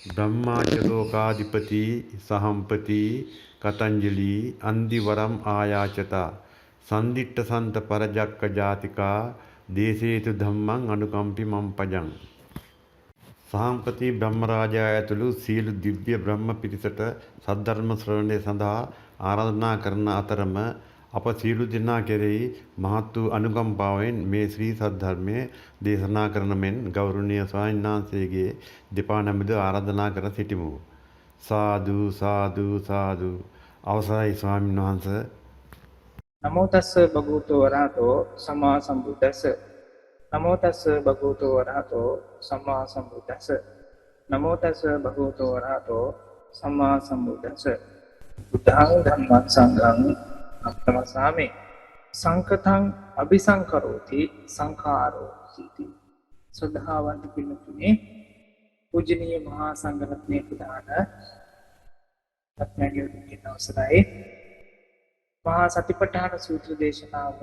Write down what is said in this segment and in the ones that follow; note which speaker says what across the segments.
Speaker 1: ब्रह्माच्यलोकाधिपति सहंपति कतंजलि अंदिवरम आयाचता संदिट्ट संत परजक्क जातिका देशेतु धम्मं अनुकंपि मम पजं සහම්පති බ්‍රහ්මරාජා ඇතුළු සියලු දිව්‍ය බ්‍රහ්ම පිරිසට සද්ධර්ම ශ්‍රවණය සඳහා ආරාධනා කරන අතරම අප සියලු දෙනා කෙරෙහි මහත් වූ අනුකම්පාවෙන් මේ ශ්‍රී සද්ධර්මය දේශනා කරන මෙන් ගෞරවනීය ස්වාමීන් වහන්සේගේ දෙපා නමද ආරාධනා කර සිටිමු. සාදු සාදු සාදු. අවසරයි ස්වාමීන් වහන්සේ.
Speaker 2: නමෝ තස්ස භගවතු වරහතෝ සම්මා සම්බුද්දස්ස. නමෝ තස්ස භගවතු වරහතෝ සම්මා සම්බුද්දස්ස. නමෝ තස්ස භගවතු වරහතෝ සම්මා සම්බුද්දස්ස. බුද්ධං ධම්මං සංඝං නමස්සාමි. සංකතං අபிසංකරෝති සංඛාරෝ සීති. සද්ධාවන්ත පින්තුනේ පූජනීය මහා සංඝරත්නයේ ප්‍රධාන අත්මැදියුත් අවසරයි. මහා සතිපට්ඨාන සූත්‍ර දේශනාව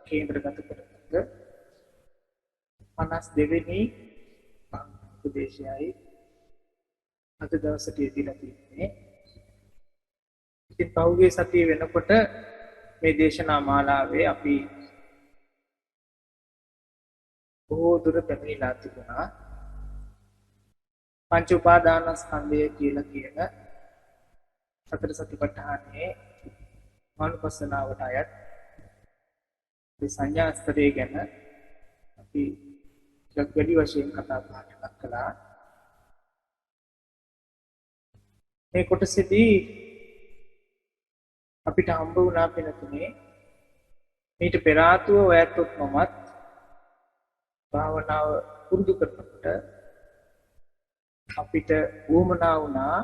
Speaker 2: කේන්ද්‍රගත කරගත් 52 වෙනි උපදේශයයි අද දවසට යෙදিলা තියෙන්නේ. ඉතින් පහුගිය සතිය වෙනකොට මේ දේශනා මාලාවේ අපි බොහෝ දුර පැමිණලා තිබුණා. පංච උපාදානස්කන්ධය කියලා කියන සතර සතිපට්ඨානයේ මානුපස්සනාවට අයත් මේ සංඥා ස්තරය ගැන අපි ටිකක් වැඩි වශයෙන් කතා බහක් කළා. මේ කොටසේදී අපිට හම්බ වුණා පිනතුනේ මේට පෙර ආතුව ඔයත්ොත් මමත් භාවනාව පුරුදු කරනකොට අපිට වුමනා වුණා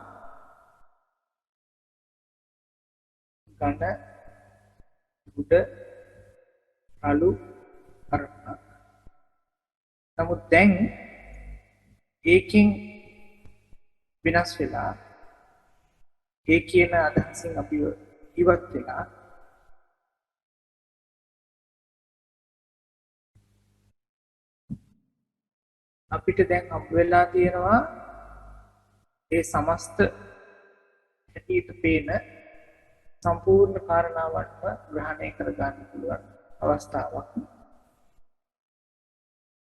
Speaker 2: ගන්න බුද අලු අරමුණක්. නමුත් දැන් ඒකෙන් විනාශ වෙලා ඒ කියන අදහසින් අපි ඉවත් වෙලා අපිට දැන් හම්බ වෙලා තියෙනවා ඒ සමස්ත හැටියට පේන සම්පූර්ණ කාරණාවන්ව ග්‍රහණය කර ගන්න පුළුවන් අවස්ථාවක්.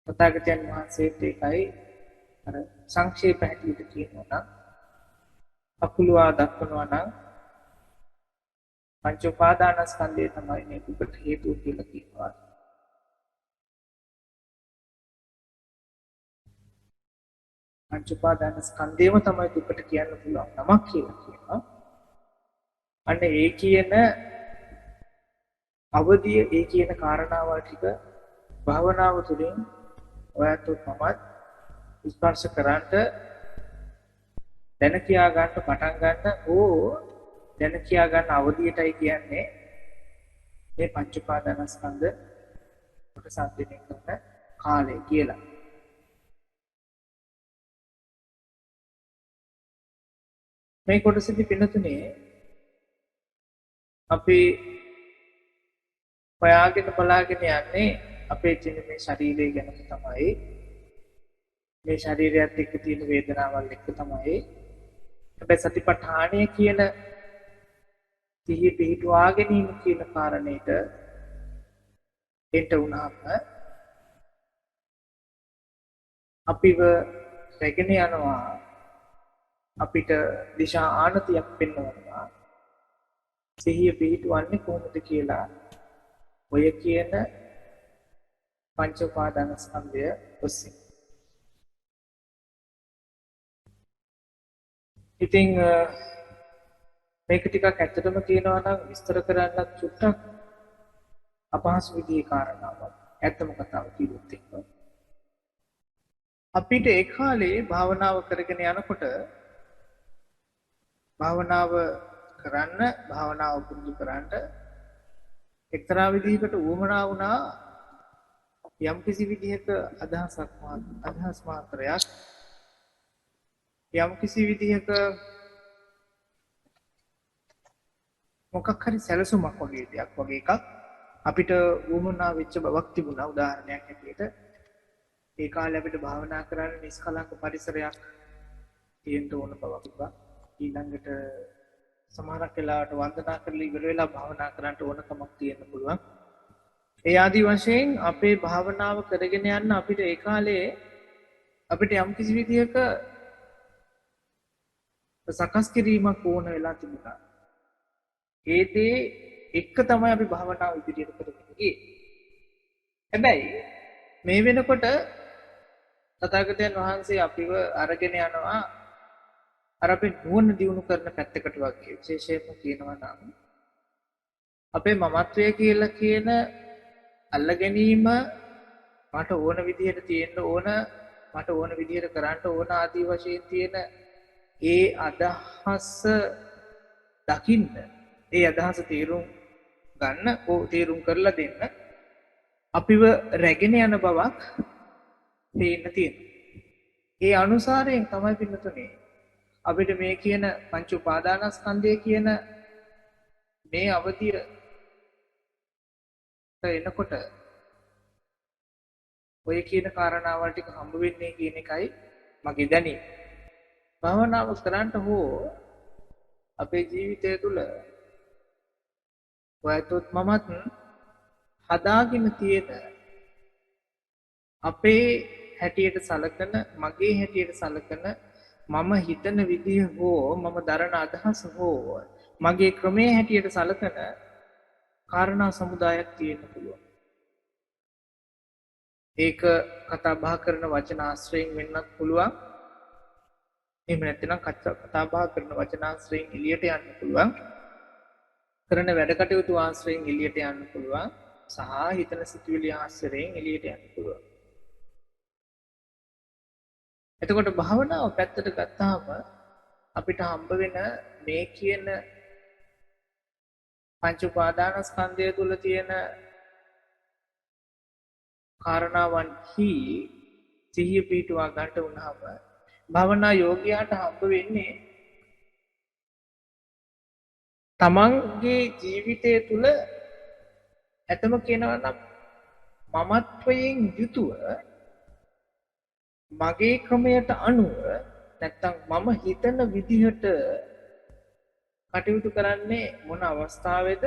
Speaker 2: තථාගතයන් වහන්සේත් ඒකයි අර සංක්ෂේප හැටියට කියනවා නම් අකුලවා දක්වනවා නම් පංච උපාදානස්කන්ධය තමයි මේ දුකට හේතුව කියලා කියනවා. පංච උපාදානස්කන්ධයම තමයි දුකට කියන්න පුළුවන් නමක් කියලා කියනවා. අන්න ඒ කියන අවදිය ඒ කියන කාරණාවල් ටික භාවනාව තුළින් ඔයත් මමත් ස්පර්ශ කරන්ට දැන කියා ගන්න පටන් ගන්න දැන කියා ගන්න අවදියටයි කියන්නේ මේ පංච උපාදානස්කන්ධ කොට සම්පූර්ණ කරන කාලය කියලා. මේ කොටසදී පින්නතුනේ අපි හොයාගෙන බලාගෙන යන්නේ අපේ ජීන මේ ශරීරය ගැන තමයි. මේ ශරීරයත් එක්ක තියෙන වේදනාවල් එක්ක තමයි. හැබැයි සතිපට්ඨානය කියන සිහිය පිහිටුවා ගැනීම කියන කාරණේට එන්ට වුණාම අපිව රැගෙන යනවා. අපිට දිශා ආනතියක් පෙන්වනවා. සිහිය පිහිටවන්නේ කොහොමද කියලා ඔය කියන පංච උපාදානස්කන්ධය ඔස්සේ. ඉතින් මේක ටිකක් ඇත්තටම කියනවා නම් විස්තර කරන්නත් චුට්ටක් අපහසු විදිහේ කාරණාවක්. ඇත්තම කතාව කිව්වොත් එක්ක අපිට ඒ කාලේ භාවනාව කරගෙන යනකොට භාවනාව පුරුදු කරන්න එක්තරා විදිහකට උවමනා වුණා යම් කිසි විදිහක අදහස් මාත්‍රයක් යම් කිසි විදිහක මොකක් හරි සැලසුමක් වගේ දෙයක් වගේ එකක් අපිට උවමනා වෙච්ච බවක් තිබුණා. උදාහරණයක් හැටියට ඒ කාලේ අපිට භාවනා කරන්න නිස්කලංක පරිසරයක් තියෙන්න ඕන බවක් තිබ්බා. ඊළඟට සමහරක් වෙලාවට වන්දනා කරලා ඉවර වෙලා භාවනා කරන්න ඕනකමක් තියෙන්න පුළුවන්. ඒ ආදි වශයෙන් අපේ භාවනාව කරගෙන යන්න අපිට ඒ කාලේ අපිට යම් කිසි විදියක සකස් කිරීමක් ඕන වෙලා තිබුණා. ඒ දේ එක්ක තමයි අපි භාවනාව ඉදිරියට කරගෙන ගියේ. හැබැයි මේ වෙනකොට තථාගතයන් වහන්සේ අපිව අරගෙන යනවා අර අපේ නුවණ දියුණු කරන පැත්තකට වගේ. විශේෂයෙන්ම කියනවා නම් අපේ මමත්වය කියලා කියන අල්ල ගැනීම මට ඕන විදිහට තියෙන්න ඕන, මට ඕන විදිහට කරන්න ඕන ආදී වශයෙන් තියෙන ඒ අදහස දකින්න, ඒ අදහස තේරුම් ගන්න, තේරුම් කරලා දෙන්න අපිව රැගෙන යන බවක් තේන්න තියෙනවා. ඒ අනුසාරයෙන් තමයි පින්නතුනේ අපිට මේ කියන පංච උපාදානස්කන්ධය කියන මේ අවධිය එනකොට ඔය කියන කාරණාවල් ටික හම්බ වෙන්නේ කියන එකයි මගේ දැනීම. භාවනාව කරන්න හෝ අපේ ජීවිතය තුළ ඔයතොත් මමත් හදාගෙන තියෙන අපේ හැටියට සලකන, මගේ හැටියට සලකන, මම හිතන විදිහ හෝ මම දරන අදහස හෝ මගේ ක්‍රමයේ හැටියට සලකන කාරණා සමුදායක් තියෙන්න පුළුවන්. ඒක කතා බහ කරන වචන ආශ්‍රයෙන් වෙන්නත් පුළුවන්. එහෙම නැත්නම් කතා බහ කරන වචන ආශ්‍රයෙන් එළියට යන්න පුළුවන්. කරන වැඩ කටයුතු ආශ්‍රයෙන් එළියට යන්න පුළුවන්. සහ හිතන සිතුවිලි ආශ්‍රයෙන් එළියට යන්න පුළුවන්. එතකොට භාවනාව පැත්තට ගත්තාම අපිට හම්බ වෙන මේ කියන පංච උපාදානස්කන්ධය තුල තියෙන කාරණාවන්හි සිහිය පිටුවා ගන්නට උනහම භාවනා යෝගියාට හම්බ වෙන්නේ තමන්ගේ ජීවිතය තුල ඇතම කියනවා නම් මමත්වයෙන් යුතුව මගේ ක්‍රමයට අනුව නැත්තම් මම හිතන විදිහට කටයුතු කරන්නේ මොන අවස්ථාවේද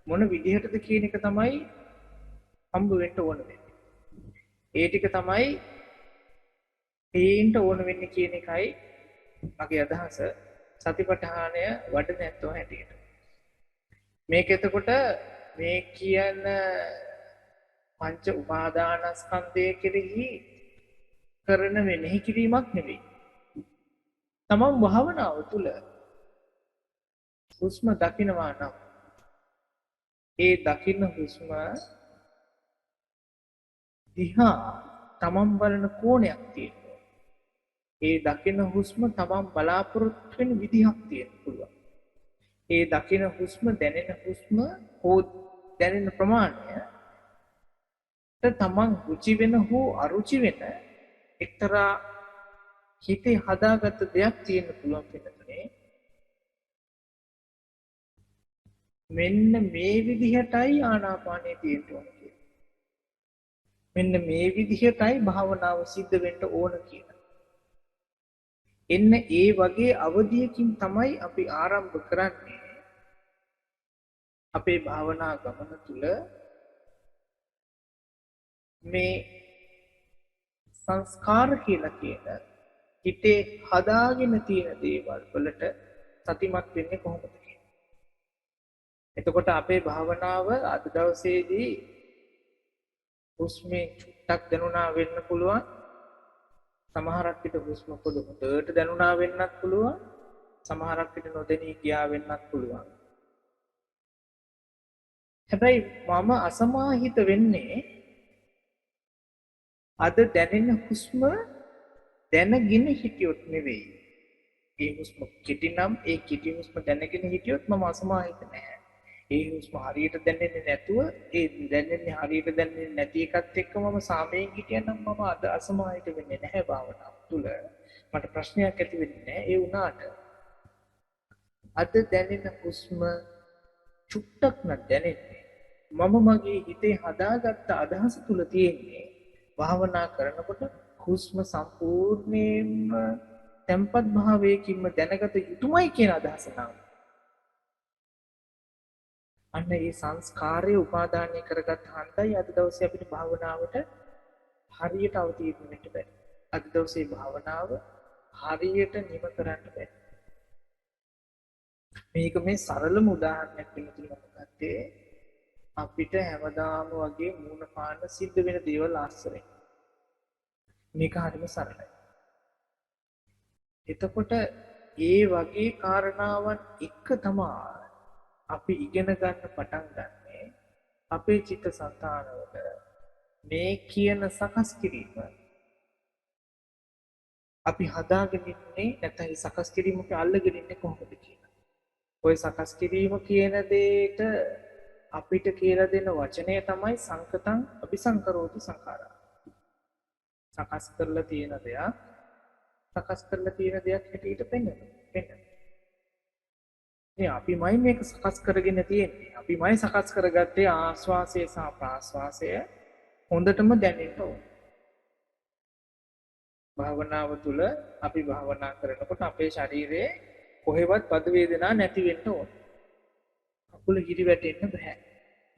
Speaker 2: මොන විදිහටද කියන එක තමයි හම්බ වෙන්න ඕන වෙන්නේ. ඒ ටික තමයි පේන්න ඕන වෙන්නේ කියන එකයි මගේ අදහස. සතිපට්ඨානය වඩන ඇත්තෝ හැටියට. මේක එතකොට මේ කියන පංච උපාදානස්කන්ධය කෙරෙහි කරන මෙනෙහි කිරීමක් නෙවෙයි. තමන් භාවනාව තුළ හුස්ම දකිනවා නම් ඒ දකින්න හුස්ම දිහා තමන් බලන කෝණයක් තියෙනවා. ඒ දකින්න හුස්ම තමන් බලාපොරොත්තු වෙන විදිහක් තියෙන්න පුළුවන්. ඒ දකින්න හුස්ම දැනෙන හුස්ම හෝ දැනෙන ප්‍රමාණය තමන් රුචි වෙන හෝ අරුචි වෙන එක්තරා හිතේ හදාගත්ත දෙයක් තියෙන්න පුළුවන් වෙනතුනේ. මෙන්න මේ විදිහටයි ආනාපානය තියෙන්න ඕන කියලා. මෙන්න මේ විදිහටයි භාවනාව සිද්ධ වෙන්න ඕන කියලා. එන්න ඒ වගේ අවධියකින් තමයි අපි ආරම්භ කරන්නේ අපේ භාවනා ගමන තුල මේ සංස්කාර කියලා කියන හිතේ හදාගෙන තියෙන දේවල් වලට සතිමත් වෙන්නේ කොහොමද කියන්නේ. එතකොට අපේ භාවනාව අද දවසේදී හුස්මේ චුට්ටක් දැනුණා වෙන්න පුළුවන්. සමහරක් විට හුස්ම පොඩ හොඳට දැනුණා වෙන්නත් පුළුවන්. සමහරක් විට නොදැනී ගියා වෙන්නත් පුළුවන්. හැබැයි මම අසමාහිත වෙන්නේ අද දැනෙන හුස්ම දැනගෙන හිටියොත් නෙවෙයි. ඒ හුස්ම කෙටි නම් ඒ කෙටි හුස්ම දැනගෙන හිටියොත් මම අසමාහිත නැහැ. ඒ හුස්ම හරියට දැනෙන්නේ නැතුව ඒ දැනෙන්නේ හරියට දැනෙන්නේ නැති එකත් එක්ක මම සාමයෙන් හිටියනම් මම අද අසමාහිත වෙන්නේ නැහැ භාවනාව තුළ. මට ප්‍රශ්නයක් ඇති වෙන්නේ නැහැ. ඒ වුණාට අද දැනෙන හුස්ම චුට්ටක් නම් දැනෙන්නේ මම මගේ හිතේ හදාගත්ත අදහස තුළ තියෙන්නේ භාවනා කරනකොට හුස්ම සම්පූර්ණයෙන්ම තැම්පත් භාවයකින්ම දැනගත යුතුමයි කියන අදහස නම් අන්න ඒ සංස්කාරය උපාදානය කරගත් හන්දයි අද දවසේ අපිට භාවනාවට හරියට අවතීර්ණ වෙන්න බැහැ. අද දවසේ භාවනාව හරියට නිම කරන්න බැහැ. මේක මේ සරලම උදාහරණයක් වෙන්න ගත්තේ අපිට හැමදාම වගේ මූණ පාන්න සිද්ධ වෙන දේවල් ආශ්‍රයෙන්. මේක හරිම සරලයි. එතකොට ඒ වගේ කාරණාවන් එක්ක තමයි අපි ඉගෙන ගන්න පටන් ගන්නේ අපේ චිත්තසංතානවල මේ කියන සකස් කිරීම අපි හදාගෙන ඉන්නේ නැත්නම් ඒ සකස් කිරීම අපි අල්ලගෙන ඉන්නේ කොහොමද කියලා. ওই සකස් කිරීම කියන දෙයට අපිට කියලා දෙන වචනය තමයි සංකතං අபிසංකරෝති සංඛාරා. සකස් කරලා තියෙන දෙයක් සකස් කරලා තියෙන දෙයක් හැටියට පෙන්වනවා. මේ අපිමයි මේක සකස් කරගෙන තියෙන්නේ. අපිමයි සකස් කරගත්තේ ආස්වාසය සහ ප්‍රාස්වාසය හොඳටම දැනෙන්න ඕන. භාවනාව තුළ අපි භාවනා කරනකොට අපේ ශරීරයේ කොහෙවත් බද වේදනා නැති වෙන්න ඕන. කකුල හිරි වැටෙන්න බෑ.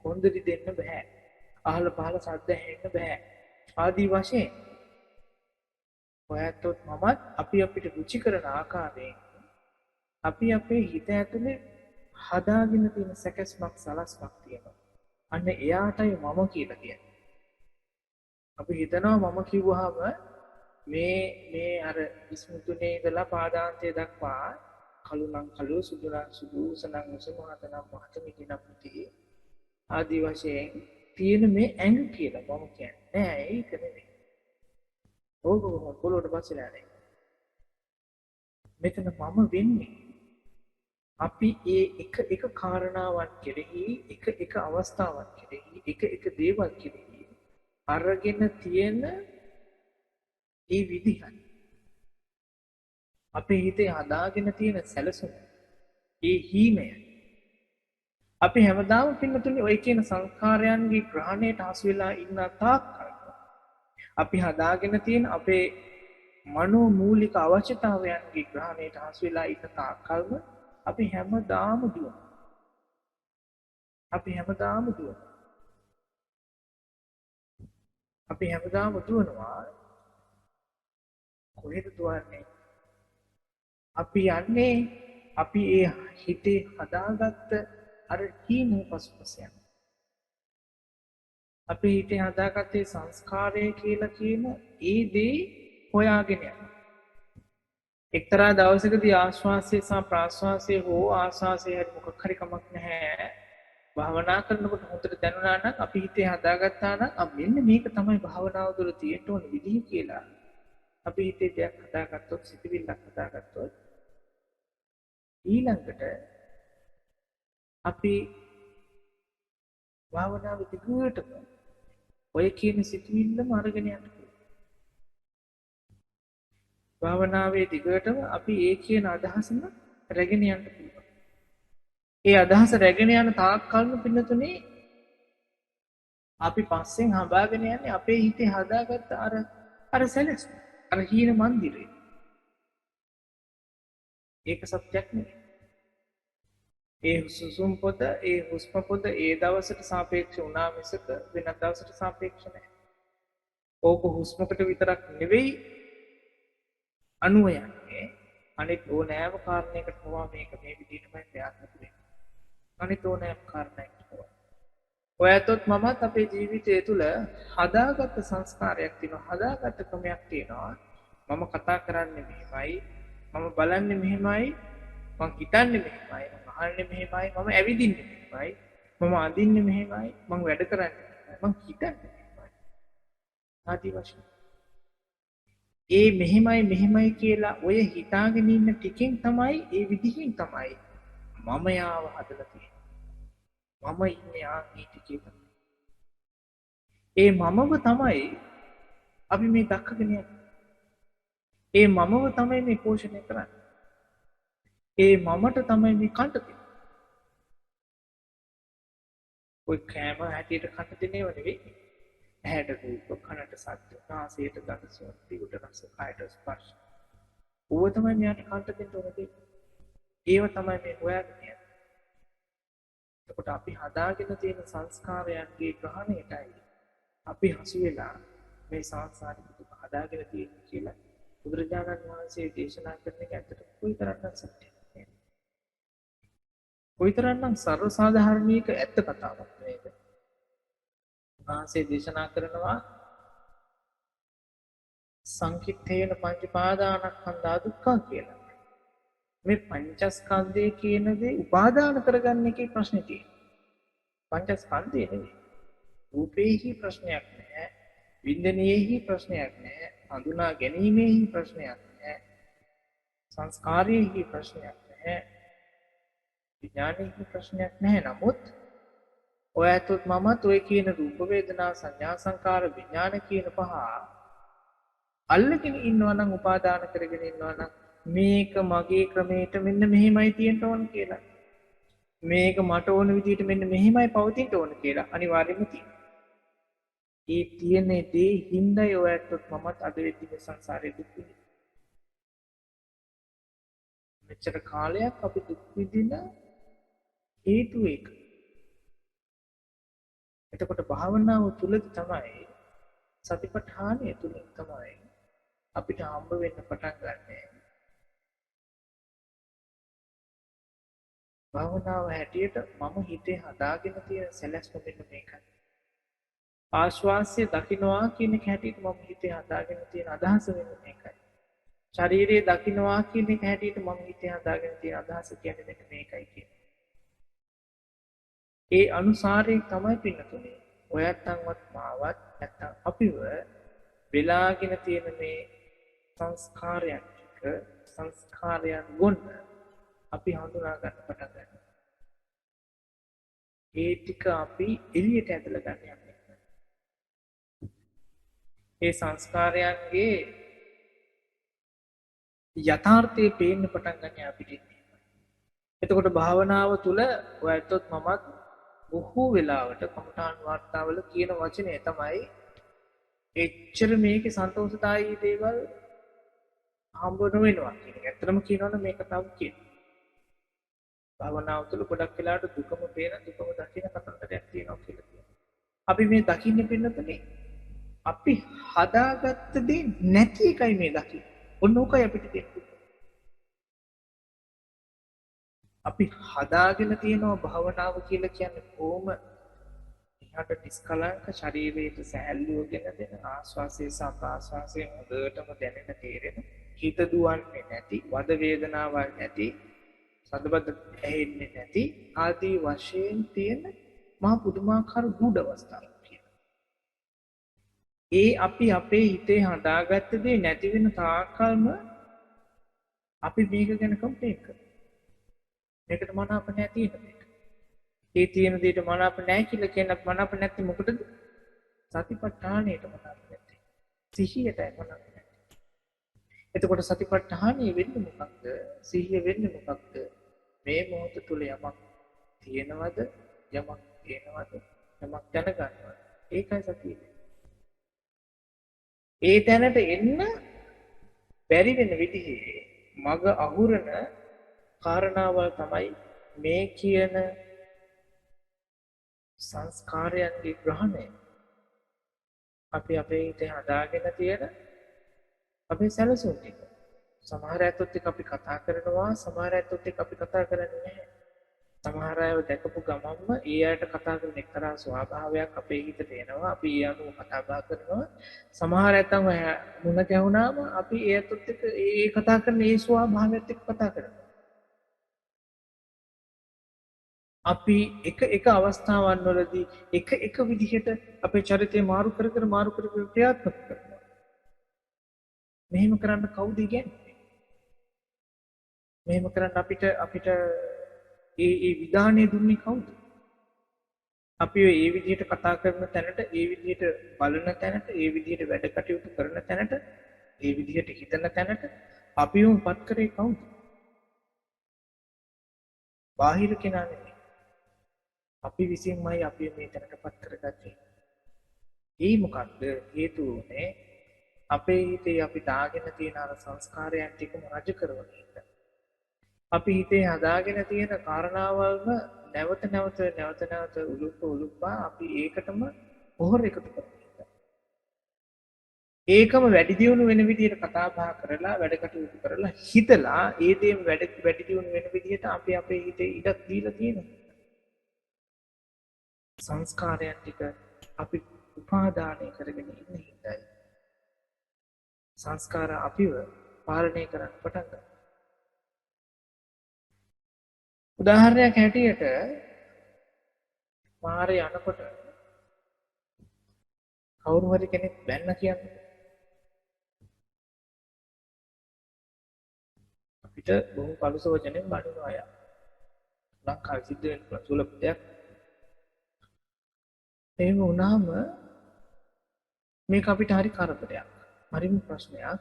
Speaker 2: කොන්දරි දෙන්න බෑ. අහල පහල ශබ්ද ඇහෙන්න බෑ. ආදී වශයෙන් ඔයත් මමත් අපි අපිට රුචි කරන ආකාරයෙන් අපි අපේ හිත ඇතුලේ හදාගෙන තියෙන සැකස්මක් සලස්මක් තියෙනවා. අන්න එයාටයි මම කියලා කියන්නේ. අපි හිතනවා මම කිව්වහම මේ අර ඉස්මුතුනේ ඉඳලා පාදාන්තය දක්වා කළු නම් කළු සුදු නම් සුදු උස නම් උස මහත නම් මහත මිටි නම් මිටි ආදී වශයෙන් තියෙන මේ ඇඟ කියලා මම කියන්නේ නෑ ඒක නෙමෙයි. ඕක පොළොවට පස්සෙලා නෑ. මෙතන මම වෙන්නේ අපි ඒ එක කාරණාවක් කෙරෙහි එක අවස්ථාවක් කෙරෙහි එක දේවල් කෙරෙහි අරගෙන තියෙන ඒ විදිහයි. අපේ හිතේ හදාගෙන තියෙන සැලසුම ඒ හීනය අපි හැමදාම පින්නතුනේ ඔය කියන සංස්කාරයන්ගේ ග්‍රහණයට හසු වෙලා ඉන්න තාක් අපි හදාගෙන තියෙන අපේ මනෝමූලික අවශ්‍යතාවයන්ගේ ග්‍රහණයට හසු වෙලා ඉන්න තාක් කල්ම අපි හැමදාම දුවනවා. අපි හැමදාම දුවනවා. කොහෙද දුවන්නේ? අපි යන්නේ අපි ඒ හිතේ හදාගත්ත අර හීන පසුපස යන. අපි හිතේ හදාගත්තේ සංස්කාරය කියලා කියන ඒ දේ හොයාගෙන යනවා. එක්තරා දවසකදී ආශ්වාසය සහ ප්‍රාශ්වාසය හෝ ආශ්වාසය හරි මොකක් හරි කමක් නැහැ. භාවනා කරනකොට හොඳට දැනුණා නම් අපි හිතේ හදාගත්තා නම් මෙන්න මේක තමයි භාවනාව තුළ තියෙන්න ඕන විදිහ කියලා. අපි හිතේ දෙයක් හදාගත්තොත් සිතිවිල්ලක් හදාගත්තොත් ඊළඟට අපි භාවනාව දිගටම ඔය කියන සිතිවිල්ලම අරගෙන යන්න පුළුවන්. භාවනාවේ දිගටම අපි ඒ කියන අදහසම රැගෙන යන්න පුළුවන්. ඒ අදහස රැගෙන යන තාක් කල්ම පින්නතුනේ අපි පස්සෙන් හඹාගෙන යන්නේ අපේ හිතේ හදාගත්ත අර සැලැස්ම. අර හීන මන්දිරය. ඒක සත්‍යක් නෙවෙයි. ඒ සුසුම් පොත, ඒ හුස්ම පොත ඒ දවසට සාපේක්ෂ වුණා මිසක වෙනත් දවසට සාපේක්ෂ නැහැ. ඕක හුස්මකට විතරක් නෙවෙයි අනුව යන්නේ. අනිත් ඕනෑම කාරණයකට පවා මේක මේ විදිහටමයි ක්‍රියාත්මක වෙන්නේ. අනිත් ඕනෑම කාරණයකට පවා. ඔයතොත් මමත් අපේ ජීවිතය තුළ හදාගත්ත සංස්කාරයක් තියෙනවා. හදාගත්ත ක්‍රමයක් තියෙනවා. මම කතා කරන්නේ මෙහෙමයි, මම බලන්නේ මෙහෙමයි, මම හිතන්නේ මෙහෙමයි, මම අහන්නේ මෙහෙමයි, මම ඇවිදින්නේ මෙහෙමයි, මම අඳින්නේ මෙහෙමයි, මම වැඩ කරන්නේ මෙහෙමයි, මම හිතන්නේ මෙහෙමයි. ආදි වශයෙන්. ඒ මෙහෙමයි කියලා ඔය හිතාගෙන ඉන්න ටිකෙන් තමයි ඒ විදිහින් තමයි මම යාව හදලා තියෙන්නේ. මම ඉන්නේ ආගේ ටිකේ තමයි. ඒ මමව තමයි අපි මේ දක්කගෙන යන්නේ. ඒ මමව තමයි මේ පෝෂණය කරන්නේ. ඒ මමට තමයි මේ කන්ට දෙන්නේ. ඔය කෑම හැටියට කන්ට දෙන්නේව නෙවෙයි. ඇහැට රූප, කනට ශබ්ද, නාසයට ගඳ සුවඳ, දිවට රස, කයට ස්පර්ශ. ඌව තමයි මෙයාට කන්ට දෙන්න ඕනේ. ඒව තමයි මේ හොයාගෙන යන්නේ. එතකොට අපි හදාගෙන තියෙන සංස්කාරයන්ගේ ග්‍රහණයටයි අපි හසු වෙලා මේ සංසාරික දුක හදාගෙන තියෙන්නේ කියලා බුදුරජාණන් වහන්සේ දේශනා කරන එක ඇත්තට කොයිතරම්නම් සත්‍යද? කොයිතරම්නම් සර්ව සාධාරණීක ඇත්ත කතාවක් නේද? වහන්සේ දේශනා කරනවා සංකිට්ඨේන පංචපාදානස්කන්ධා දුක්ඛ කියලා. මේ පංචස්කන්ධය කියන දේ උපාදාන කරගන්න එකේ ප්‍රශ්නේ තියෙනවා. පංචස්කන්ධය නෙවෙයි. රූපේහි ප්‍රශ්නයක් නැහැ. වින්දනයේහි ප්‍රශ්නයක් නැහැ. හඳුනා ගැනීමේහි ප්‍රශ්නයක් නැහැ. සංස්කාරයේහි ප්‍රශ්නයක් නැහැ. විඥානයේහි ප්‍රශ්නයක් නැහැ. නමුත් ඔය ඇතොත් මමත් ඔය කියන රූප වේදනා සංඥා සංකාර විඥාන කියන පහ අල්ලගෙන ඉන්නවා නම් උපාදාන කරගෙන ඉන්නවා නම් මේක මගේ ක්‍රමයට මෙන්න මෙහෙමයි තියෙන්න ඕන කියලා. මේක මට ඕන විදිහට මෙන්න මෙහෙමයි පවතින්න ඕන කියලා අනිවාර්යයෙන්ම තියෙනවා. ඒ තියෙන දේ හින්දායි ඔය ඇත්තොත් මමත් අද වෙද්දි මේ සංසාරේ දුක් විඳින්නේ. මෙච්චර කාලයක් අපි දුක් විඳින හේතු එක. එතකොට භාවනාව තුලදී තමයි සතිපට්ඨානය තුලින් තමයි අපිට හම්බ වෙන්න පටන් ගන්න. භාවනාව හැටියට මම හිතේ හදාගෙන තියෙන සැලැස්ම මෙන්න මේකයි. ආශ්වාසය දකින්නවා කියන එක හැටියට මම හිතේ හදාගෙන තියෙන අදහස මෙන්න මේකයි. ශරීරය දකින්නවා කියන එක හැටියට මම හිතේ හදාගෙන තියෙන අදහස කියන්නේ මෙන්න මේකයි කියන්නේ. ඒ අනුසාරයෙන් තමයි පින්නතුනේ ඔයත්තන්වත් මාවත් නැත්තම් අපිව වෙලාගෙන තියෙන මේ සංස්කාරයන් ටික සංස්කාරයන් ගොන්න අපි හඳුනා ගන්න පටන් ගන්නවා. ඒ ටික අපි එළියට ඇදලා ගන්න යන්නේ. ඒ සංස්කාරයන්ගේ යථාර්ථය පේන්න පටන් ගන්න අපිට. එතකොට භාවනාව තුළ ඔයත්ොත් මමත් බොහෝ වෙලාවට කමඨාන් වාර්තාවල කියන වචනය තමයි එච්චර මේකේ සන්තෝෂදායී දේවල් හම්බ නොවෙනවා කියන එක. ඇත්තටම කියනවනම් මේ කතාව කියනවා. භාවනාව තුළ ගොඩක් වෙලාවට දුකම පේන දුකම දකින කතන්දරයක් තියෙනවා කියලා කියනවා. අපි මේ දකින්නේ පින්නතුනේ අපි හදාගත්ත දේ නැති එකයි මේ දකින්නේ. ඔන්න ඕකයි අපිට තියෙන්නේ. අපි හදාගෙන තියෙනවා භාවනාව කියලා කියන්නේ කොහොම එහාට නිස්කලංක ශරීරයට සැහැල්ලුව ගෙන දෙන ආස්වාසයේ සහ ප්‍රාස්වාසයේ හොඳටම දැනෙන තේරෙන හිත දුවන්නේ නැති වද වේදනාවක් නැති සද්දබද්ද ඇහෙන්නේ නැති ආදී වශයෙන් තියෙන මහා පුදුමාකාර ගුඩ අවස්ථාවක් කියලා. ඒ අපි අපේ හිතේ හදාගත්ත දේ නැති වෙන තාක්කල්ම අපි මේක ගැන කම්ප්ලේන්ට් කරනවා. මේකට මනාප නැති නේද? ඒ තියෙන දෙයට මනාප නැහැ කියලා කියනත් මනාප නැති මොකටද? සතිපට්ඨානයට මනාප නැති. සිහියටයි මනාප නැති. එතකොට සතිපට්ඨානිය වෙන්නේ මොකක්ද? සිහිය වෙන්නේ මොකක්ද? මේ මොහොත තුල යමක් තියෙනවද? යමක් පේනවද? යමක් දැනගන්නවද? ඒකයි සතිය. ඒ තැනට එන්න බැරි වෙන විදිහේ මග අහුරන කාරණාවල් තමයි මේ කියන සංස්කාරයන්ගේ ග්‍රහණය. අපි අපේ හිතේ හදාගෙන තියෙන අපේ සැලසුම් ටික. සමහර ඇත්තොත් එක්ක අපි කතා කරනවා, සමහර ඇත්තොත් එක්ක අපි කතා කරන්නේ නැහැ. සමහර අයව දැකපු ගමන්ම ඒ අයට කතා කරන එක්තරා ස්වභාවයක් අපේ හිතට එනවා. අපි ඒ අනුව කතා බහ කරනවා. සමහර ඇත්තම මුණ ගැහුණාම අපි ඒ ඇත්තොත් එක්ක ඒ කතා කරන ඒ ස්වභාවයත් එක්ක කතා කරනවා. අපි එක අවස්ථාවන් වලදී එක විදිහට අපේ චරිතය මාරු කර ක්‍රියාත්මක කරනවා. මෙහෙම කරන්න කවුද ඉගැන්වන්නේ? මෙහෙම කරන්න අපිට ඒ විධානය දුන්නේ කවුද? අපි ඒ විදිහට කතා කරන තැනට, ඒ විදිහට බලන තැනට, ඒ විදිහට වැඩ කටයුතු කරන තැනට, ඒ විදිහට හිතන තැනට අපිවම පත් කරේ කවුද? බාහිර කෙනා නෙමෙයි. අපි විසින්මයි අපි මේ තැනට පත් කරගත්තේ. ඒ මොකක්ද හේතුව උනේ? අපේ හිතේ අපි දාගෙන තියෙන අර සංස්කාරයන් ටිකම රජ කරවන එක. අපි හිතේ හදාගෙන තියෙන කාරණාවල්ම නැවත නැවත උලුප්පා අපි ඒකටම පොහොර එකතු කරන එක. ඒකම වැඩි දියුණු වෙන විදිහට කතා බහ කරලා වැඩ කටයුතු කරලා හිතලා ඒ දේම වැඩි දියුණු වෙන විදිහට අපි අපේ හිතේ ඉඩක් දීලා තියෙනවා. සංස්කාරයන් ටික අපි උපාදානය කරගෙන ඉන්න හින්දායි සංස්කාර අපිව පාලනය කරන්න පටන් ගන්නවා. උදාහරණයක් හැටියට මාරේ යනකොට කවුරු හරි කෙනෙක් බැන්න කියන්නේ අපිට බොහොම පළුස වචනෙන් බඩනවා අය. ලංකාවේ සිද්ධ වෙන සුලභ දෙයක්. එහෙම වුණාම මේක අපිට හරි කරදරයක්. හරිම ප්‍රශ්නයක්.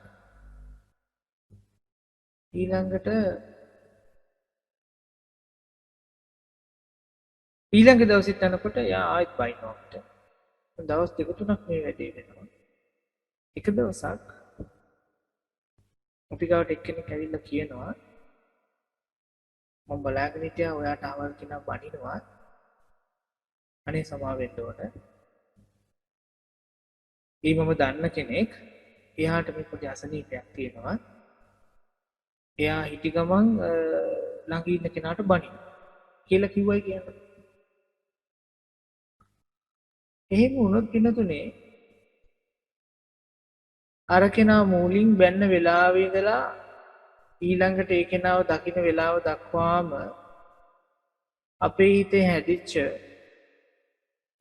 Speaker 2: ඊළඟ දවසෙත් යනකොට යා ආයෙත් බයිනවා අපිට. දවස් දෙක තුනක් මේ වැඩේ වෙනවා. එක දවසක් අපි ගාවට එක්කෙනෙක් ඇවිල්ලා කියනවා මම බලාගෙන හිටියා ඔයාට අවල් කෙනා බනිනවා. අනේ සමාව වෙන්න ඕන. මම දන්න කෙනෙක් එයාට මේ පොඩි අසනීපයක් තියෙනවා. එයා හිටි ගමන් ළඟ ඉන්න කෙනාට බනිනවා කියලා කිව්වයි කියන්නේ. එහෙම වුණොත් පිනතුනේ අර කෙනා මූලින් බැන්න වෙලාවේ ඉඳලා ඊළඟට ඒ කෙනාව දකින්න වෙලාව දක්වාම අපේ හිතේ හැදිච්ච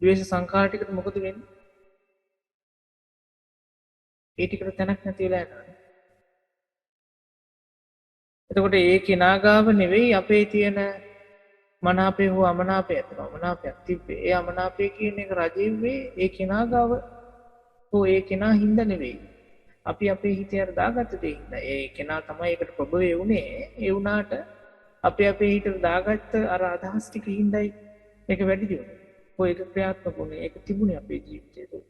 Speaker 2: ද්වේෂ සංඛාර ටිකට මොකද වෙන්නේ? ඒ ටිකට තැනක් නැති වෙලා යනවා. එතකොට ඒ කෙනා ගාව නෙවෙයි අපේ තියෙන මනාපේ හෝ අමනාපේ ඇතිවෙනවා. අමනාපයක් තිබ්බේ. ඒ අමනාපේ කියන එක රජෙව්වේ ඒ කෙනා ගාව හෝ ඒ කෙනා හින්දා නෙවෙයි. අපි අපේ හිතේ අර දාගත්ත දේ හින්දා. ඒ කෙනා තමයි ඒකට ප්‍රබවේ වුනේ. ඒ වුණාට අපි අපේ හිතට දාගත්ත අර අදහස් ටික හින්දායි මේක වැඩි දියුනේ. ඔය ඒක ක්‍රියාත්මක වුණේ. ඒක තිබුණේ අපේ ජීවිතේ තුළ.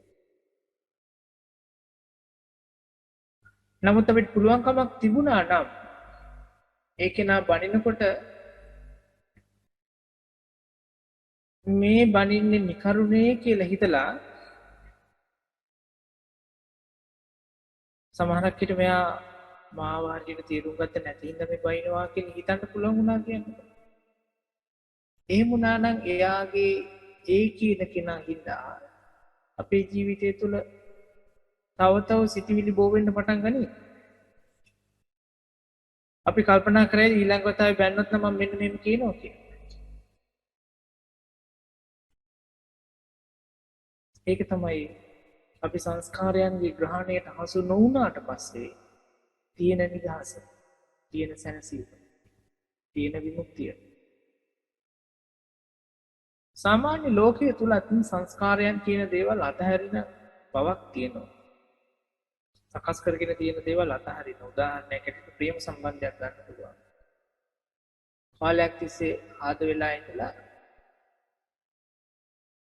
Speaker 2: නමුත් අපිට පුළුවන්කමක් තිබුණා නම් ඒ කෙනා බනිනකොට මේ බනින්නේ නිකරුණේ කියලා හිතලා සමහරක් විට මෙයා මාව හරියට තීරුම් ගත්ත නැති හින්දා මේ බනිනවා කියලා හිතන්න පුළුවන් වුණා කියන්නේ. එහෙම වුණා නම් එයාගේ ඒ කියන කෙනා හින්දා අපේ ජීවිතය තුළ තව සිතිවිලි බෝ වෙන්න පටන් ගනී. අපි කල්පනා කරේ ඊළඟ වතාවේ බැන්නොත් නම් මම මෙන්න මෙහෙම කියනවා කියලා. ඒක තමයි අපි සංස්කාරයන්ගේ ග්‍රහණයට හසු නොවුනාට පස්සේ තියෙන නිදහස, තියෙන සැනසීම, තියෙන විමුක්තිය. සාමාන්‍ය ලෝකයේ තුලත් සංස්කාරයන් කියන දේවල් අතහැරින බවක් තියෙනවා. සකස් කරගෙන තියෙන දේවල් අතහරින. උදාහරණයක් ඇටියට ප්‍රේම සම්බන්ධයක් ගන්න පුළුවන්. කාලයක් තිස්සේ ආද වෙලා ඉඳලා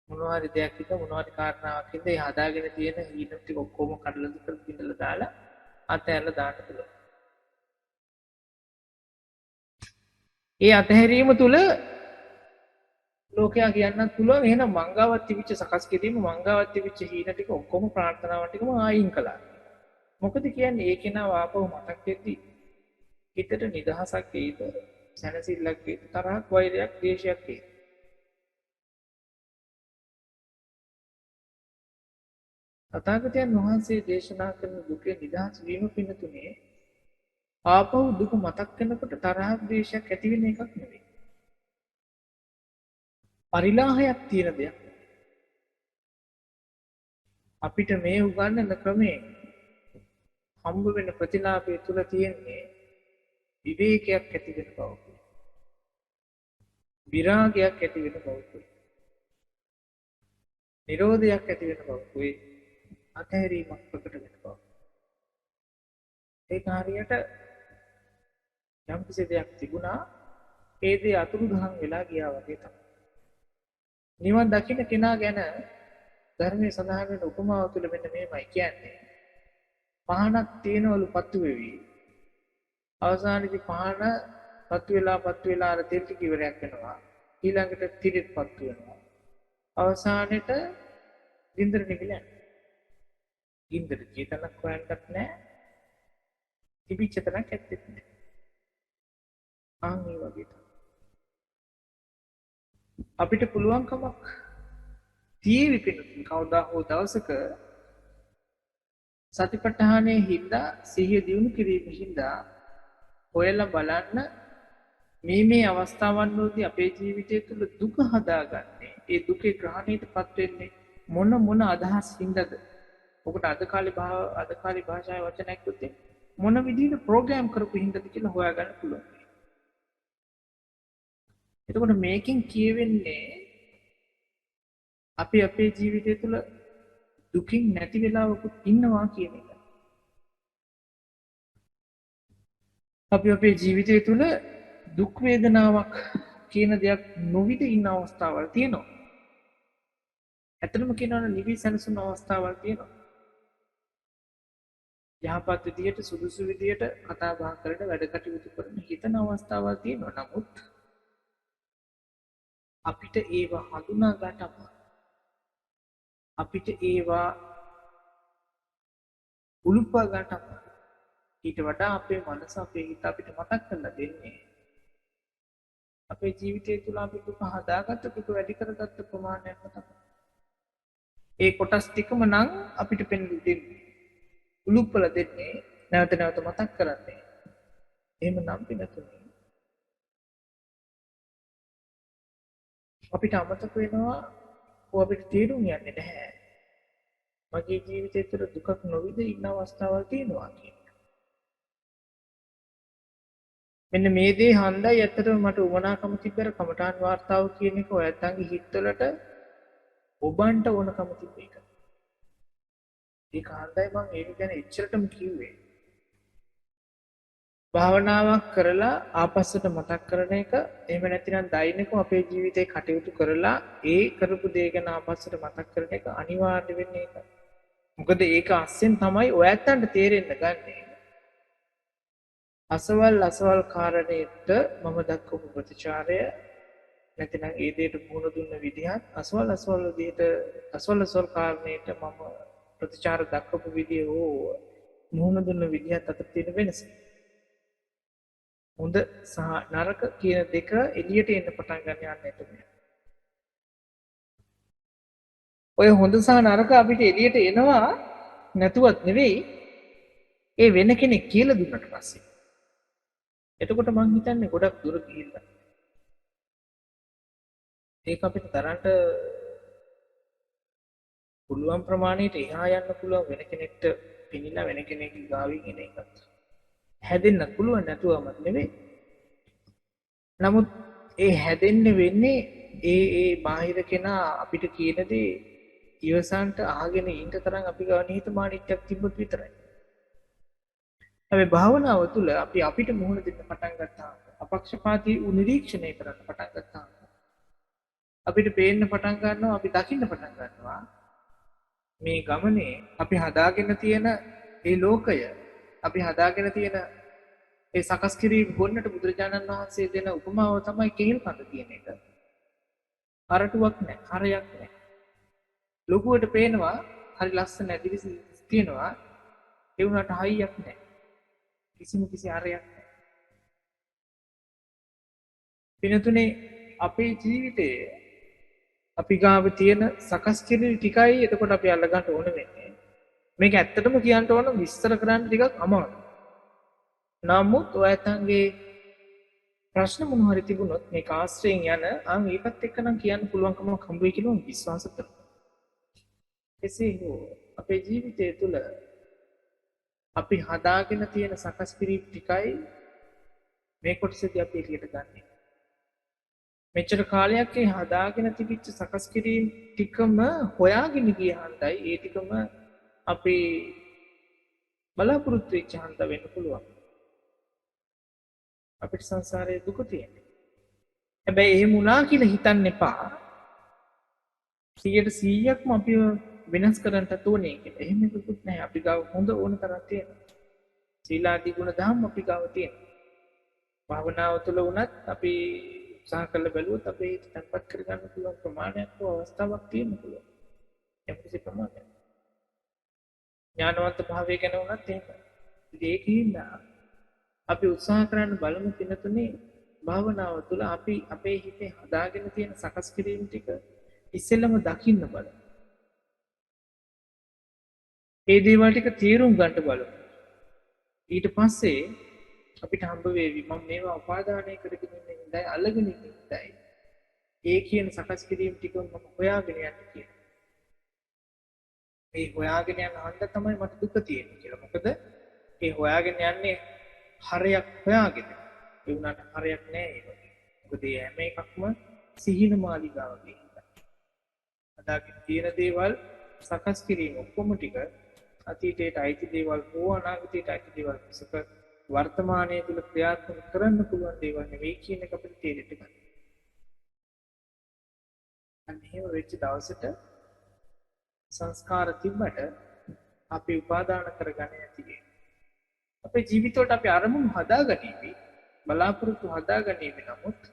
Speaker 2: මොනවා හරි දෙයක් හිත මොනවා හරි කාරණාවක් හින්දා ඒ හදාගෙන තියෙන හීන ටික ඔක්කොම කඩලා දුකලා බිඳලා දාලා අතහැරලා දාන්න පුළුවන්. ඒ අතහැරීම තුල ලෝකයා කියන්නත් පුළුවන් එහෙනම් මංගාවත් තිබිච්ච සකස් කිරීම මංගාවත් තිබිච්ච හීන ටික ඔක්කොම ප්‍රාර්ථනාවන් ටිකම ආයින් කළා. මොකද කියන්නේ ඒ කෙනාව ආපහු මතක් වෙද්දී හිතට නිදහසක් එයිද සැනසෙල්ලක් එයිද තරහක් වෛරයක් ද්වේෂයක් එයිද? තථාගතයන් වහන්සේ දේශනා කරන දුකේ නිදහස් වීම පිණිතුනේ ආපහු දුක මතක් වෙනකොට තරහක් ද්වේෂයක් ඇති වෙන එකක් නෙවෙයි. පරිලාහයක් තියෙන දෙයක්. අපිට මේ උගන්වන ක්‍රමේ හම්බ වෙන ප්‍රතිලාභය තුල තියෙන්නේ විවේකයක් ඇති වෙන බවකුයි. විරාගයක් ඇති වෙන බවකුයි. නිරෝධයක් ඇති වෙන බවකුයි. අතහැරීමක් ප්‍රකට වෙන බව. ඒක හරියට යම් කිසි දෙයක් තිබුණා ඒ දේ අතුරුදහන් වෙලා ගියා වගේ තමයි. නිවන් දකින්න කෙනා ගැන ධර්මයේ සඳහන් වෙන උපමාව තුළ මෙන්න මේමයි කියන්නේ. පහනක් තියෙනවලු පත්තු වෙවි. අවසානයේදී පහන පත්තු වෙලා අර තෙල් ටික ඉවරයක් වෙනවා. ඊළඟට තිරෙත් පත්තු වෙනවා. අවසානෙට ගින්දර නිවිලා යනවා. ගින්දර ජීතනක් හොයන්නත් නැහැ. තිබිච්ච තැනක් ඇත්තෙත් නැහැ. ආන් මේ වගේ තමයි. අපිට පුළුවන්කමක් තියෙවි පිටුතුන් කවදා හෝ දවසක සතිපට්ඨානයේ හින්දා සිහිය දියුණු කිරීම හින්දා හොයලා බලන්න මේ අවස්ථාවන් වලදී අපේ ජීවිතය තුළ දුක හදාගන්නේ ඒ දුකේ ග්‍රහණයටපත් වෙන්නේ මොන අදහස් හින්දාද? ඔකට අද කාලේ භාෂාවේ වචනයක් උත්තේ මොන විදිහට ප්‍රෝග්‍රෑම් කරපු හින්දාද කියලා හොයාගන්න පුළුවන්. එතකොට මේකෙන් කියවෙන්නේ අපි අපේ ජීවිතය තුළ දුකින් නැති වෙලාවකුත් ඉන්නවා කියන එක. අපි අපේ ජීවිතය තුළ දුක් වේදනාවක් කියන දෙයක් නොවිද ඉන්න අවස්ථාවල් තියෙනවා. ඇත්තටම කියනවා නම් නිවි සැනසුණු අවස්ථාවල් තියෙනවා. යහපත් විදියට සුදුසු විදියට කතා බහ කරන වැඩ කටයුතු කරන හිතන අවස්ථාවල් තියෙනවා. නමුත් අපිට ඒවා හඳුනා ගන්න අමාරුයි. අපිට ඒවා උලුප්පා ගන්න අමාරුයි. ඊට වඩා අපේ මනස අපේ හිත අපිට මතක් කරලා දෙන්නේ අපේ ජීවිතය තුළ අපි දුක හදාගත්ත දුක වැඩි කරගත්ත ප්‍රමාණයක්ම තමයි. ඒ කොටස් ටිකම නම් අපිට පෙන්වලා දෙන්නේ. උලුප්පලා දෙන්නේ නැවත නැවත මතක් කරන්නේ. එහෙම නම් පිනතුනේ අපිට අමතක වෙනවා අපිට තේරුම් යන්නේ නැහැ. මගේ ජීවිතය තුළ දුකක් නොවිද ඉන්න අවස්ථාවල් තියෙනවා කියන එක. මෙන්න මේ දේ හන්දයි ඇත්තටම මට උවමනාකම තිබ්බර කමඨාන් වාර්තාව කියන එක ඔයත්න්ගේ හිතවලට ඔබන්ට ඕනකම තිබ්බ එක. ඒක හන්දයි මම ඒක ගැන එච්චරටම කිව්වේ. භාවනාවක් කරලා ආපස්සට මතක් කරන එක එහෙම නැතිනම් දෛනිකව අපේ ජීවිතේ කටයුතු කරලා ඒ කරපු දේ ගැන ආපස්සට මතක් කරන එක අනිවාර්ය වෙන්නේ ඒක. මොකද ඒක අස්සෙන් තමයි ඔයත්තන්ට තේරෙන්න ගන්නේ. අසවල් කාරණේට මම දක්වපු ප්‍රතිචාරය නැතිනම් ඒ දෙයට මුහුණ දුන්න විදිහත් අසවල් විදිහට අසවල් කාරණේට මම ප්‍රතිචාර දක්වපු විදිය හෝ මුහුණ දුන්න විදිහත් අතර තියෙන වෙනස. හොඳ සහ නරක කියන දෙක එළියට එන්න පටන් ගන්න යන්න එතන. ඔය හොඳ සහ නරක අපිට එළියට එනවා නැතුවත් නෙවෙයි ඒ වෙන කෙනෙක් කියලා දුන්නට පස්සේ. එතකොට මං හිතන්නේ ගොඩක් දුර ගිහිල්ලා. ඒක අපිට තරන්ට පුළුවන් ප්‍රමාණයට එහා යන්න පුළුවන් වෙන කෙනෙක්ට පිනිලා වෙන කෙනෙක්ගේ ගාවින් එන එකත්. හැදෙන්න පුළුවන් නැතුවමත් නෙවෙයි. නමුත් ඒ හැදෙන්න වෙන්නේ ඒ බාහිර කෙනා අපිට කියන දේ ඉවසන්ට අහගෙන ඉන්න තරම් අපි ගාව නිහතමානීත්වයක් තිබ්බොත් විතරයි. හැබැයි භාවනාව තුළ අපි අපිට මුහුණ දෙන්න පටන් ගත්තාම අපක්ෂපාතී වූ නිරීක්ෂණය කරන්න පටන් ගත්තාම අපිට පේන්න පටන් ගන්නවා අපි දකින්න පටන් ගන්නවා මේ ගමනේ අපි හදාගෙන තියෙන ඒ ලෝකය අපි හදාගෙන තියෙන ඒ සකස් කිරීම ගොන්නට බුදුරජාණන් වහන්සේ දෙන උපමාව තමයි කෙහෙල් කඳ කියන එක. අරටුවක් නැහැ, හරයක් නැහැ. ලොකුවට පේනවා හරි ලස්සන ඇදිරිසි තියෙනවා. ඒ වුණාට හයියක් නැහැ. කිසි හරයක් නැහැ. පිනතුනේ අපේ ජීවිතයේ අපි ගාව තියෙන සකස් කිරීම ටිකයි එතකොට අපි අල්ලගන්න ඕන වෙන්නේ. මේක ඇත්තටම කියන්න ඕන විස්තර කරන්න ටිකක් අමාරුයි. නමුත් ඔයයන්ගේ ප්‍රශ්න මොන හරි තිබුණොත් මේක ආශ්‍රයෙන් යන ඒකත් එක්ක නම් කියන්න පුළුවන්කමක් හම්බ වෙයි කියලා මම විශ්වාස කරනවා. එසේ හෝ අපේ ජීවිතය තුළ අපි හදාගෙන තියෙන සකස් කිරීම ටිකයි මේ කොටසදී අපි එළියට ගන්නෙ. මෙච්චර කාලයක් ඒ හදාගෙන තිබිච්ච සකස් කිරීම ටිකම හොයාගෙන ගිය හන්දයි ඒ ටිකම අපි බලාපොරොත්තු වෙච්ච හන්ද වෙන්න පුළුවන්. අපිට සංසාරයේ දුක තියෙනවා. හැබැයි එහෙම වුණා කියලා හිතන්න එපා. 100%ක්ම අපි වෙනස් කරන්නට ඕනේ කියලා. එහෙම එකකුත් නැහැ. අපි ගාව හොඳ ඕන තරම් තියෙනවා. සීලාදී ගුණ දහම් අපි ගාව තියෙනවා. භාවනාව තුළ වුණත් අපි උත්සාහ කරලා බැලුවොත් අපේ හිත තැන්පත් කරගන්න පුළුවන් ප්‍රමාණයක් හෝ අවස්ථාවක් තියෙන්න පුළුවන්. යම්කිසි ප්‍රමාණයක්. ඥානවන්ත භාවය ගැන වුණත් එහෙමයි. ඉතින් ඒකින්ද අපි උත්සාහ කරන්න බලමු පිනතුනේ භාවනාව තුළ අපි අපේ හිතේ හදාගෙන තියෙන සකස් කිරීම ටික ඉස්සෙල්ලම දකින්න බලමු. ඒ දේවල් ටික තීරුම් ගන්න බලමු. ඊට පස්සේ අපිට හම්බ වේවි මම මේවා උපාදානය කරගෙන ඉන්න ඉඳයි අල්ලගෙන ඉන්න ඉඳයි ඒ කියන සකස් කිරීම ටික මම හොයාගෙන යන්න කියලා. මේ හොයාගෙන යන හන්ද තමයි මට දුක තියෙන්නේ කියලා. මොකද ඒ හොයාගෙන යන්නේ හරයක් හොයාගෙන. ඒ වුණාට හරයක් නෑ ඒ වගේ. මොකද මේ හැම එකක්ම සිහින මාලිගාවගේ හින්දා. අදාගෙන තියෙන දේවල් සකස් කිරීම ඔක්කොම ටික අතීතයට අයිති දේවල් හෝ අනාගතයට අයිති දේවල් මිසක වර්තමානයේ තුල ක්‍රියාත්මක කරන්න පුළුවන් දේවල් නෙවෙයි කියන එක අපිට තේරෙන්න ගන්න. අන්න එහෙම වෙච්ච දවසට සංස්කාර තිබ්බට අපි උපාදාන කරගන්නේ නැති වෙනවා. අපේ ජීවිතවලට අපි අරමුණු හදාගනීවි බලාපොරොත්තු හදාගනීවි නමුත්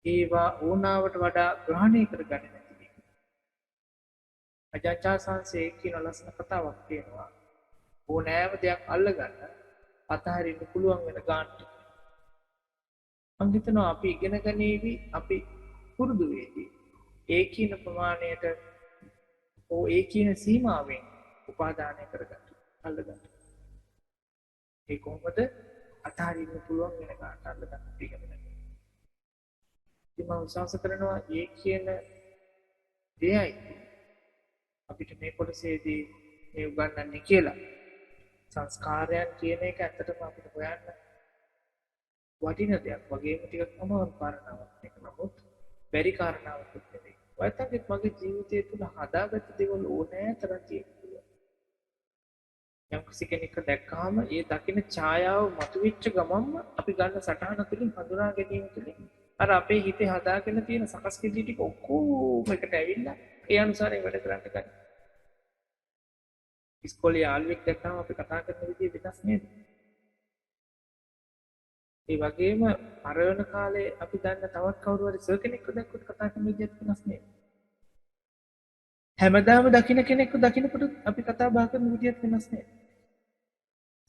Speaker 2: ඒවා ඕනාවට වඩා ග්‍රහණය කරගන්නේ නැති වෙනවා. අජාචා සංසේ කියන ලස්සන කතාවක් තියෙනවා. ඕනෑම දෙයක් අල්ලගන්න අතහරින්න පුළුවන් වෙන ගානට. මම හිතනවා අපි ඉගෙන ගනීවි අපි පුරුදු වෙවි. ඒ කියන ප්‍රමාණයට ඕ ඒ කියන සීමාවෙන් උපාදානය කරගන්න අල්ලගන්න. ඒ කොහොමද අතහරින්න පුළුවන් වෙන ගානට අල්ලගන්න ඉගෙන ගන්න. ඉතින් මම විශ්වාස කරනවා ඒ කියන දෙයයි අපිට මේ කොටසේදී මේ උගන්වන්නේ කියලා. සංස්කාරයන් කියන එක ඇත්තටම අපිට හොයන්න වටින දෙයක් වගේම ටිකක් අමාරු කාරණාවක්. ඒක නමුත් බැරි කාරණාවක් නෙවෙයි. ඔයත්ගේ මගේ ජීවිතය තුළ හදාගත්ත දේවල් ඕනෑ තරම් තියෙනවා. යම් කෙනෙක් දැක්කහම ඒ දකින්න ඡායාව මතුවෙච්ච ගමන්ම අපි ගන්න සටහන තුළින් හඳුනා ගැනීම තුළින් අර අපේ හිතේ හදාගෙන තියෙන සකස් කිරීම ටික ඔක්කොම එකට ඇවිල්ලා ඒ අනුසාරයෙන් වැඩ කරන්න ගන්න. ඉස්කෝලේ යාළුවෙක් දැක්කම අපි කතා කරන විදිය වෙනස් නේද? ඒ වගේම පරණ කාලේ අපි දන්න තවත් කවුරු හරි සර් කෙනෙක්ව දැක්කොත් කතා කරන විදියත් වෙනස් නේද? හැමදාම දකින්න කෙනෙක්ව දකින්නකොට අපි කතා බහ කරන විදියත් වෙනස් නේද?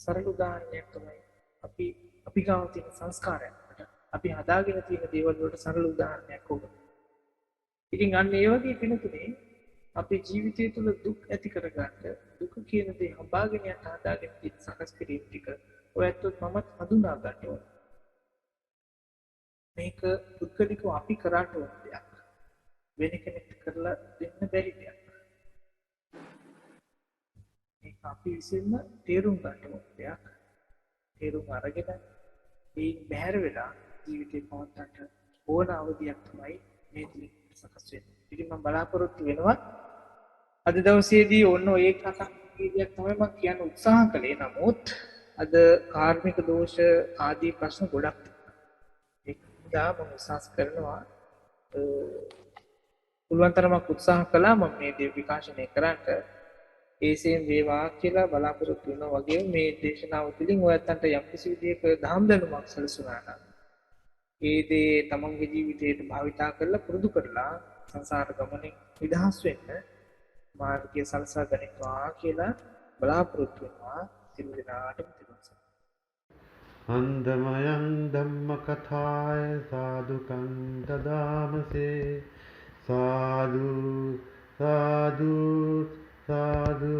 Speaker 2: සරල උදාහරණයක් තමයි අපි ගාව තියෙන සංස්කාරයන්. අපි හදාගෙන තියෙන දේවල් වලට සරල උදාහරණයක් ඕක. ඉතින් අන්න ඒ වගේ කෙනෙකුනේ අපේ ජීවිතය තුළ දුක් ඇති කරගන්න දුක කියන දේ හඹාගෙන යන හදාගෙන තියෙන සකස් කිරීම ටික ඔයත් මමත් හඳුනා ගන්න ඕනේ. මේක පුද්ගලිකව අපි කරාට ඕන දෙයක්. වෙන කෙනෙක්ට කරලා දෙන්න බැරි දෙයක්. මේක අපි විසින්ම තේරුම් ගන්න ඕන දෙයක්. තේරුම් අරගෙන මේ බැහැර වෙලා ජීවිතේ පවත්වන්න ඕන අවධියක් තමයි මේ තුලින් සකස් වෙන්නේ. ඉතින් මම බලාපොරොත්තු වෙනවා අද දවසේදී ඔන්න ඔය කතා කීයක් තමයි මම කියන්න උත්සාහ කළේ. නමුත් අද කාර්මික දෝෂ ආදී ප්‍රශ්න ගොඩක් තිබුණා. මම විශ්වාස කරනවා පුළුවන් තරමක් උත්සාහ කළා මම මේ දේ විකාශනය කරන්න. ඒසෙන් වේවා කියලා බලාපොරොත්තු වෙනවා වගේම මේ දේශනාව තුළින් ඔයයන්ට යම්කිසි විදියක දහම් දැනුමක් සැලසුණා නම් ඒ දේ තමන්ගේ ජීවිතයට භාවිතා කරලා පුරුදු කරලා සංසාර ගමනේ නිදහස් වෙන්න මාර්ගය සලසා ගනිත්වා කියලා බලාපොරොත්තු වෙනවා. සියලු දෙනාටම තිරුවන්.
Speaker 1: අන්දමයන් ධම්ම කථාය සාදුකං දදාමසේ සාදු සාදු සාදු